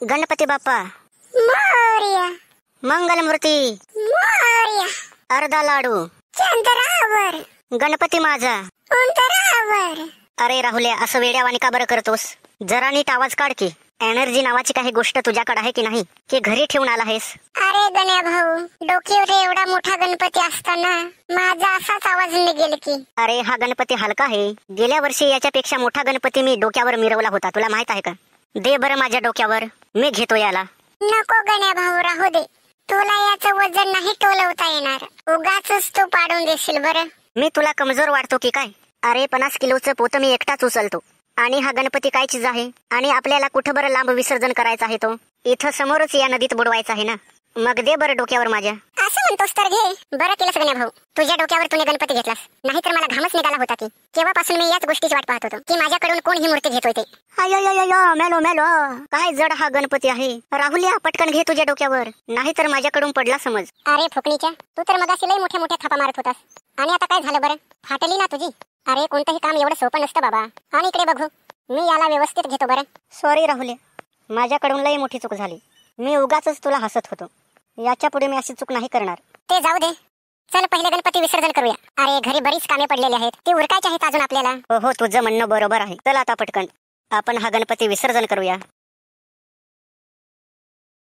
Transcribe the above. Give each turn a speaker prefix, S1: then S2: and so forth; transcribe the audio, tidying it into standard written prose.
S1: गणपती बाप्पा
S2: मोरया,
S1: मंगलमूर्ती
S2: मोरया,
S1: अर्धा लाडू
S2: चंद्रावर,
S1: गणपती माझा.
S2: उंदरावर.
S1: अरे राहुल्या, असं वेड्यावानी का बरं करतोस? जरा नीट आवाज काढ की. एनर्जी नावाची काही गोष्ट तुझ्याकडे आहे की नाही, की घरी ठेवून आला आहेस?
S2: अरे गण्या भाऊ, डोक्यावर एवढा मोठा गणपती असताना माझा असाच आवाज निघेल की?
S1: अरे हा गणपती हलका आहे. गेल्या वर्षी याच्यापेक्षा मोठा गणपती मी डोक्यावर मिरवला होता, तुला माहित आहे का? दे बरं माझ्या डोक्यावर, मी घेतो याला.
S2: नको गण्या भाऊ, राहू दे. तुला याचं वजन नाही टोलवता येणार. उगाच तू पाडून देशील बरं.
S1: मी तुला कमजोर वाटतो की काय? अरे 50 किलोचं पोतं मी एकटाच उचलतो. आणि हा गणपती काय चीज आहे? आणि आपल्याला कुठं बरं लांब विसर्जन करायचं आहे तो? इथं समोरच या नदीत बुडवायचा आहे ना. मग दे बरं डोक्यावर माझ्या.
S2: असं म्हणतोस तर घे. बरं केलंस गण्या भाऊ, तुझ्या डोक्यावर तुने गणपती घेतलास. नाहीतर मला घामच निघाला होता की. केव्हापासून मी याच गोष्टीची वाट पाहत होतो की माझ्याकडून कोण ही मूर्ती घेतोय ते.
S1: मेलो मेलो, काय जड हा गणपती आहे. राहुल्या, पटकन घे तुझ्या डोक्यावर, नाहीतर माझ्याकडून पडला समज.
S2: अरे फुकणीच्या, तू तर मगाशी लई मोठ्या मोठ्या थापा मारत होतास. आणि आता काय झालं बरं? फाटली ना तुझी? अरे कोणतंही काम एवढं सोपं नसतं बाबा. आणि इकडे बघू, मी याला व्यवस्थित घेतो बरं.
S1: सॉरी राहुल्या, माझ्याकडून लई मोठी चूक झाली. मी उगाचच तुला हसत होतो. याच्या पुढे मी अशी चूक नाही करणार.
S2: ते जाऊ दे, चल पहिले गणपती विसर्जन करूया. अरे घरी बरीच कामे पडलेली आहेत, ती उरकायची आहेत अजून आपल्याला.
S1: हो, तुझं म्हणणं बरोबर आहे. चल आता पटकन आपण हा गणपती विसर्जन करूया.